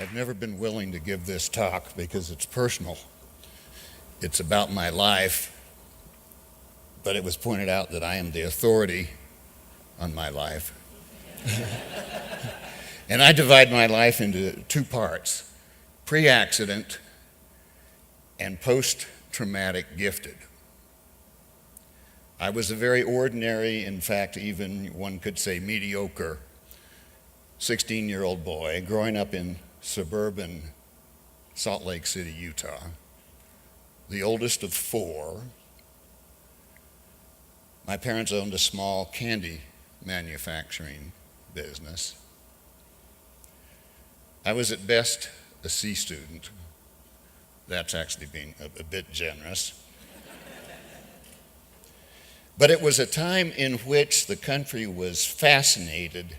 I've never been willing to give this talk because it's personal. It's about my life, but it was pointed out that I am the authority on my life. And I divide my life into two parts: pre-accident and post-traumatic gifted. I was a very ordinary, in fact, even one could say mediocre, 16-year-old boy growing up in suburban Salt Lake City, Utah, the oldest of four. My parents owned a small candy manufacturing business. I was at best a C student. That's actually being a bit generous. But it was a time in which the country was fascinated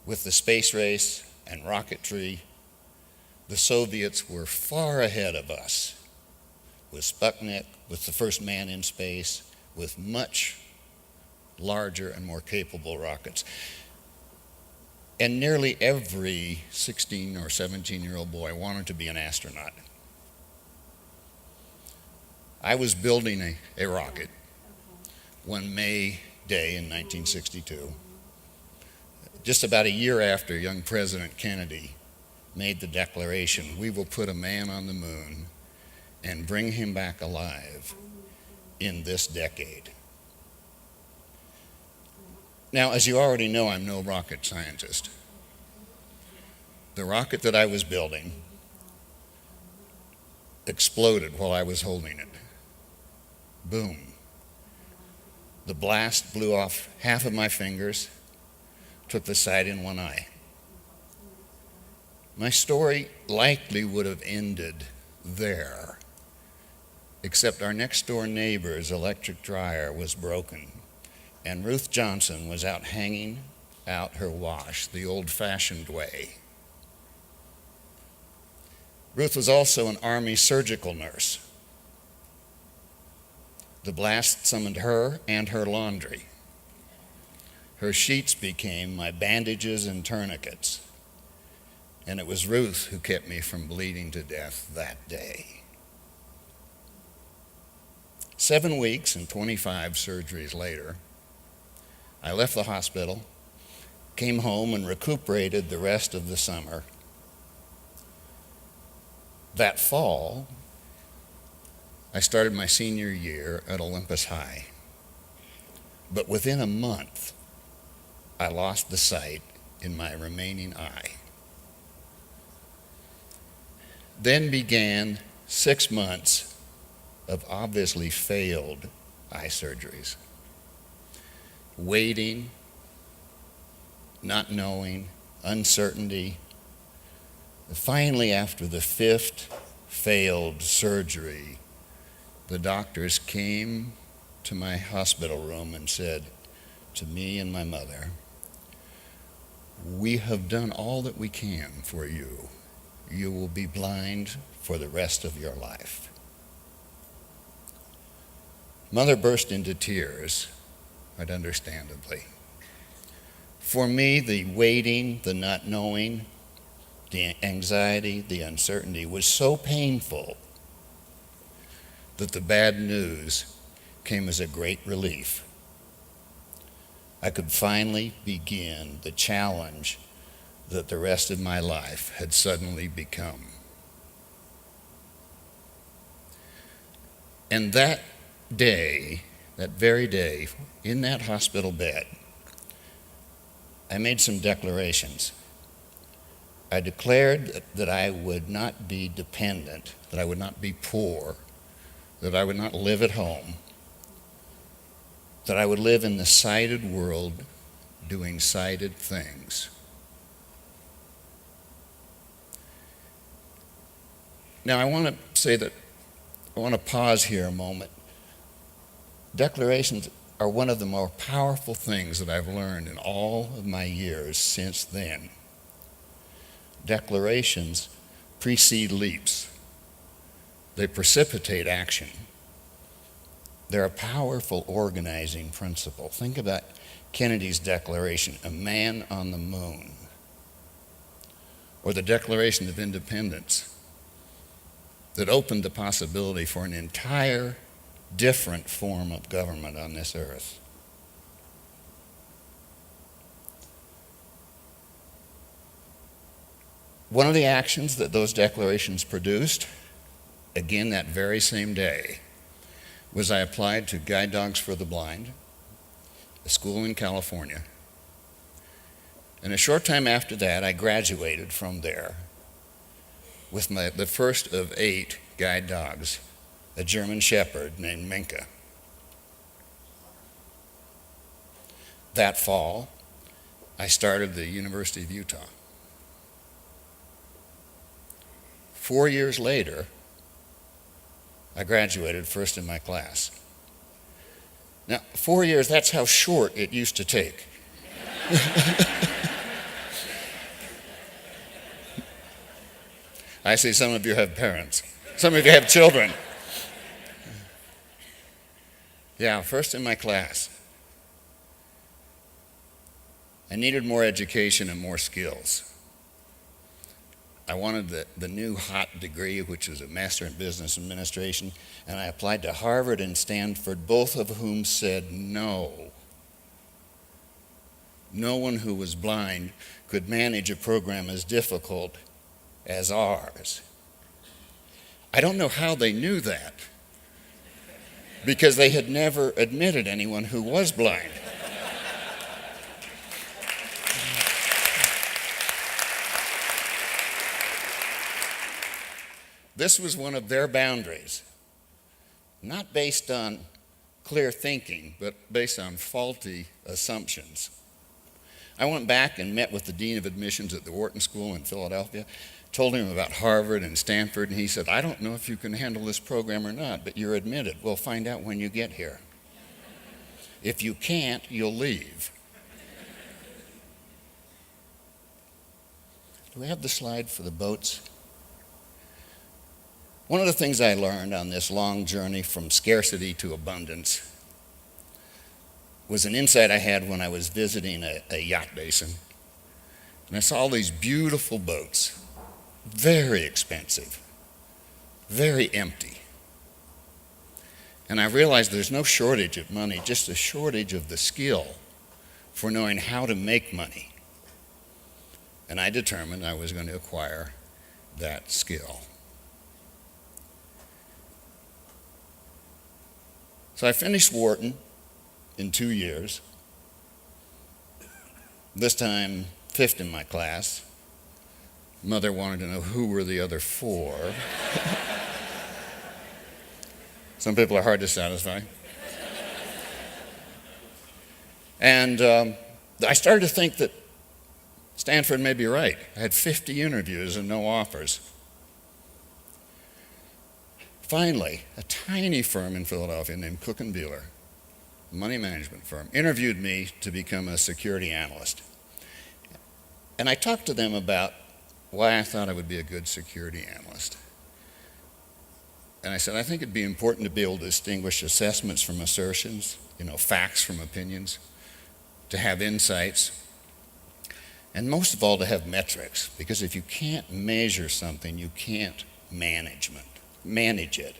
with the space race and rocketry. The Soviets were far ahead of us with Sputnik, with the first man in space, with much larger and more capable rockets. And nearly every 16 or 17-year-old boy wanted to be an astronaut. I was building a rocket one May day in 1962, just about a year after young President Kennedy made the declaration, "We will put a man on the moon and bring him back alive in this decade." Now, as you already know, I'm no rocket scientist. The rocket that I was building exploded while I was holding it. Boom. The blast blew off half of my fingers, took the sight in one eye. My story likely would have ended there, except our next door neighbor's electric dryer was broken, and Ruth Johnson was out hanging out her wash the old-fashioned way. Ruth was also an Army surgical nurse. The blast summoned her and her laundry. Her sheets became my bandages and tourniquets, and it was Ruth who kept me from bleeding to death that day. 7 weeks and 25 surgeries later, I left the hospital, came home, and recuperated the rest of the summer. That fall, I started my senior year at Olympus High. But within a month, I lost the sight in my remaining eye. Then began 6 months of obviously failed eye surgeries. Waiting, not knowing, uncertainty. Finally, after the 5th failed surgery, the doctors came to my hospital room and said to me and my mother, "We have done all that we can for you. You will be blind for the rest of your life." Mother burst into tears, quite understandably. For me, the waiting, the not knowing, the anxiety, the uncertainty was so painful that the bad news came as a great relief. I could finally begin the challenge that the rest of my life had suddenly become. And that day, that very day, in that hospital bed, I made some declarations. I declared that I would not be dependent, that I would not be poor, that I would not live at home, that I would live in the sighted world doing sighted things. Now I want to say that I want to pause here a moment. Declarations are one of the more powerful things that I've learned in all of my years since then. Declarations precede leaps. They precipitate action. They're a powerful organizing principle. Think about Kennedy's declaration, "A man on the moon." or the Declaration of Independence that opened the possibility for an entire different form of government on this earth. One of the actions that those declarations produced, again that very same day, was I applied to Guide Dogs for the Blind, a school in California. And a short time after that, I graduated from there with the first of 8 guide dogs, a German Shepherd named Minka. That fall, I started the University of Utah. 4 years later, I graduated first in my class. Now, 4 years, that's how short it used to take. I see some of you have parents. Some of you have children. Yeah, first in my class. I needed more education and more skills. I wanted the new hot degree, which was a Master in Business Administration, and I applied to Harvard and Stanford, both of whom said no. No one who was blind could manage a program as difficult as ours. I don't know how they knew that, because they had never admitted anyone who was blind. This was one of their boundaries, not based on clear thinking, but based on faulty assumptions. I went back and met with the Dean of Admissions at the Wharton School in Philadelphia, told him about Harvard and Stanford, and he said, I don't know if you can handle this program or not, but you're admitted. We'll find out when you get here. If you can't, you'll leave. Do we have the slide for the boats? One of the things I learned on this long journey from scarcity to abundance was an insight I had when I was visiting a yacht basin. And I saw all these beautiful boats, very expensive, very empty. And I realized there's no shortage of money, just a shortage of the skill for knowing how to make money. And I determined I was going to acquire that skill. So I finished Wharton in 2 years, this time 5th in my class. Mother wanted to know who were the other 4. Some people are hard to satisfy. And I started to think that Stanford may be right. I had 50 interviews and no offers. Finally, a tiny firm in Philadelphia named Cook & Beeler, a money management firm, interviewed me to become a security analyst. And I talked to them about why I thought I would be a good security analyst. And I said, I think it'd be important to be able to distinguish assessments from assertions, facts from opinions, to have insights, and most of all, to have metrics. Because if you can't measure something, you can't manage it.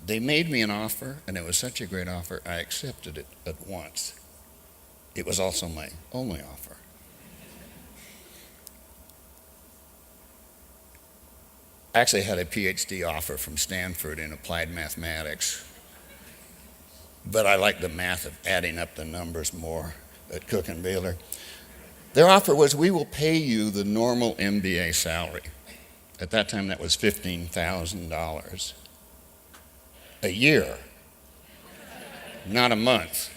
They made me an offer, and it was such a great offer, I accepted it at once. It was also my only offer. I actually had a PhD offer from Stanford in applied mathematics, but I liked the math of adding up the numbers more at Cook & Beeler. Their offer was, we will pay you the normal MBA salary. At that time, that was $15,000 a year, not a month.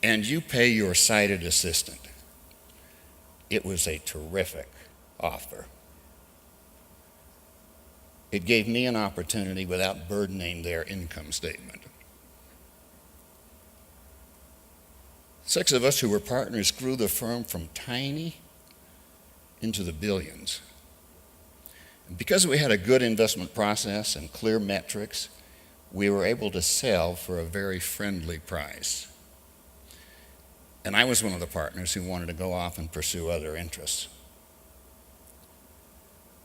And you pay your sighted assistant. It was a terrific offer. It gave me an opportunity without burdening their income statement. 6 of us who were partners grew the firm from tiny into the billions. Because we had a good investment process and clear metrics, we were able to sell for a very friendly price. And I was one of the partners who wanted to go off and pursue other interests.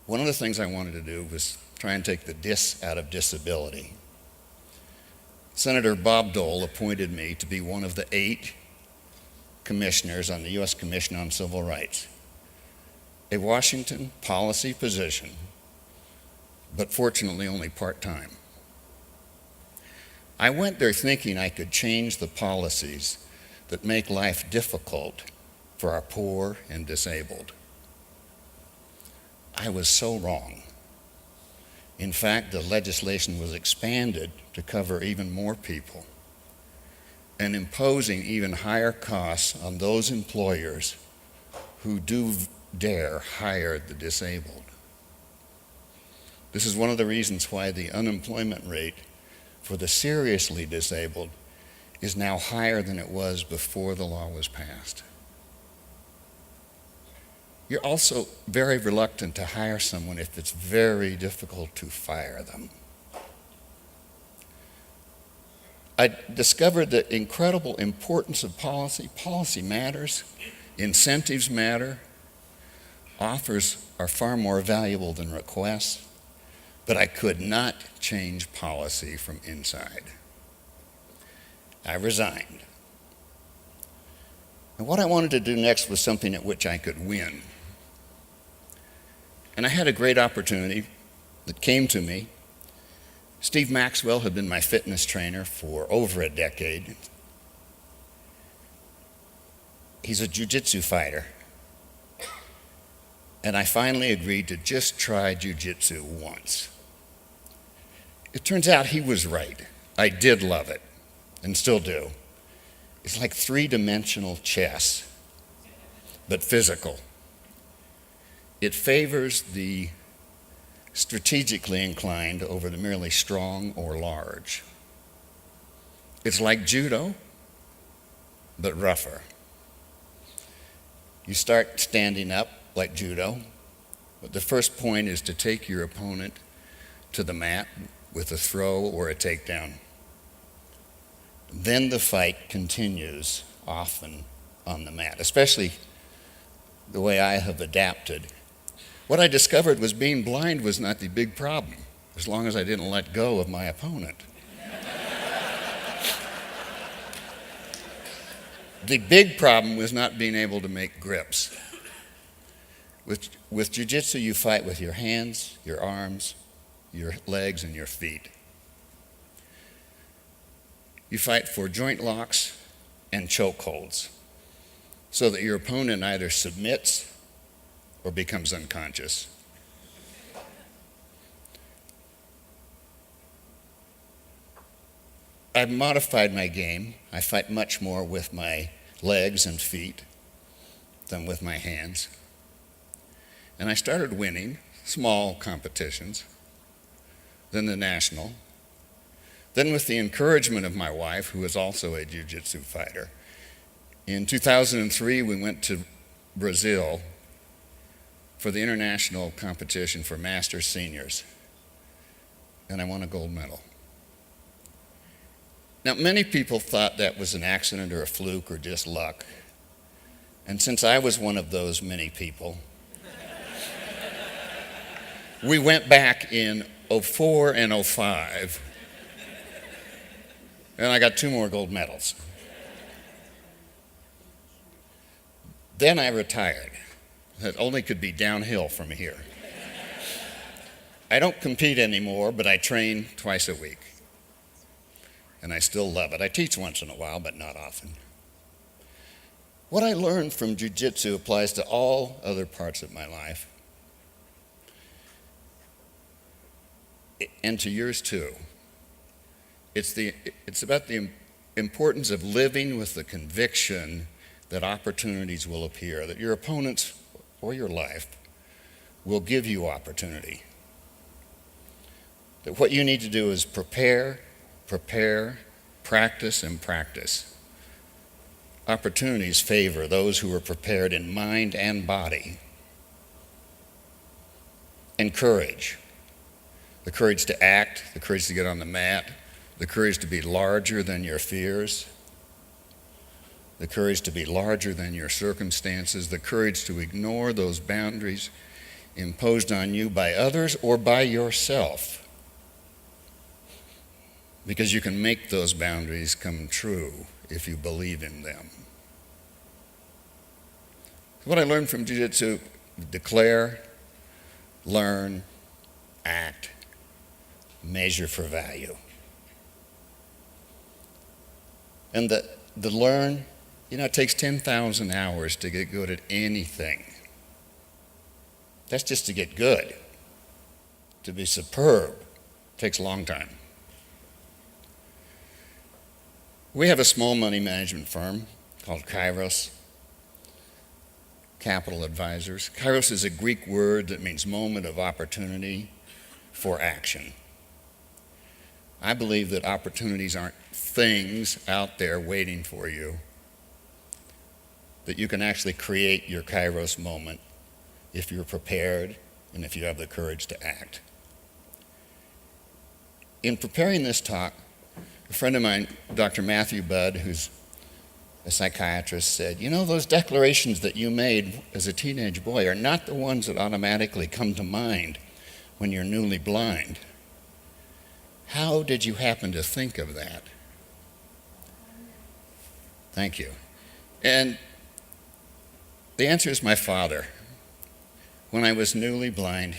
One of the things I wanted to do was try and take the dis out of disability. Senator Bob Dole appointed me to be one of the 8 commissioners on the U.S. Commission on Civil Rights, a Washington policy position, but fortunately only part-time. I went there thinking I could change the policies that make life difficult for our poor and disabled. I was so wrong. In fact, the legislation was expanded to cover even more people and imposing even higher costs on those employers who do dare hire the disabled. This is one of the reasons why the unemployment rate for the seriously disabled is now higher than it was before the law was passed. You're also very reluctant to hire someone if it's very difficult to fire them. I discovered the incredible importance of policy. Policy matters, incentives matter, offers are far more valuable than requests, but I could not change policy from inside. I resigned. And what I wanted to do next was something at which I could win. And I had a great opportunity that came to me. Steve Maxwell had been my fitness trainer for over a decade. He's a jiu-jitsu fighter. And I finally agreed to just try jiu-jitsu once. It turns out he was right. I did love it, and still do. It's like 3-dimensional chess, but physical. It favors the strategically inclined over the merely strong or large. It's like judo, but rougher. You start standing up like judo, but the first point is to take your opponent to the mat with a throw or a takedown. Then the fight continues often on the mat, especially the way I have adapted. What I discovered was being blind was not the big problem, as long as I didn't let go of my opponent. The big problem was not being able to make grips. With jiu-jitsu, you fight with your hands, your arms, your legs, and your feet. You fight for joint locks and choke holds so that your opponent either submits or becomes unconscious. I've modified my game. I fight much more with my legs and feet than with my hands. And I started winning small competitions, then the national. Then with the encouragement of my wife, who is also a jiu-jitsu fighter, in 2003 we went to Brazil for the international competition for master seniors, and I won a gold medal. Now, many people thought that was an accident or a fluke or just luck, and since I was one of those many people, we went back in 04 and 05, and I got 2 more gold medals. Then I retired. It only could be downhill from here. I don't compete anymore, but I train twice a week. And I still love it. I teach once in a while, but not often. What I learned from jiu-jitsu applies to all other parts of my life, and to yours too. It's about the importance of living with the conviction that opportunities will appear, that your opponents or your life will give you opportunity. That what you need to do is prepare, practice, and practice. Opportunities favor those who are prepared in mind and body. And courage. The courage to act, the courage to get on the mat, the courage to be larger than your fears. the courage to be larger than your circumstances, the courage to ignore those boundaries imposed on you by others or by yourself, because you can make those boundaries come true if you believe in them. What I learned from Jiu-Jitsu: declare, learn, act, measure for value. And the learn, it takes 10,000 hours to get good at anything. That's just to get good. To be superb takes a long time. We have a small money management firm called Kairos Capital Advisors. Kairos is a Greek word that means moment of opportunity for action. I believe that opportunities aren't things out there waiting for you, that you can actually create your Kairos moment if you're prepared and if you have the courage to act. In preparing this talk, a friend of mine, Dr. Matthew Budd, who's a psychiatrist, said, those declarations that you made as a teenage boy are not the ones that automatically come to mind when you're newly blind. How did you happen to think of that? Thank you. And the answer is my father. When I was newly blind,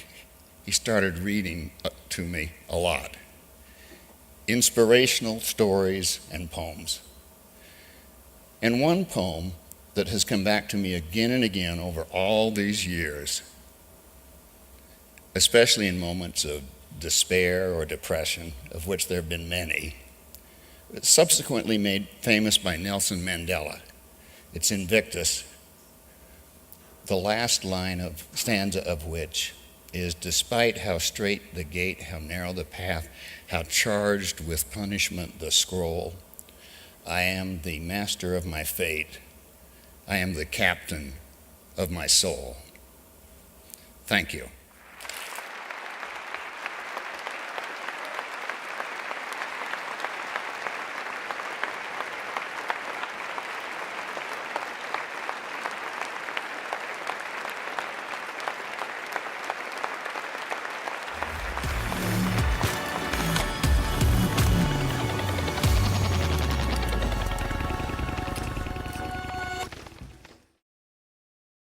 he started reading to me a lot. Inspirational stories and poems. And one poem that has come back to me again and again over all these years, especially in moments of despair or depression, of which there have been many, subsequently made famous by Nelson Mandela. It's Invictus, the last stanza of which is, despite how straight the gate, how narrow the path, how charged with punishment the scroll, I am the master of my fate. I am the captain of my soul. Thank you.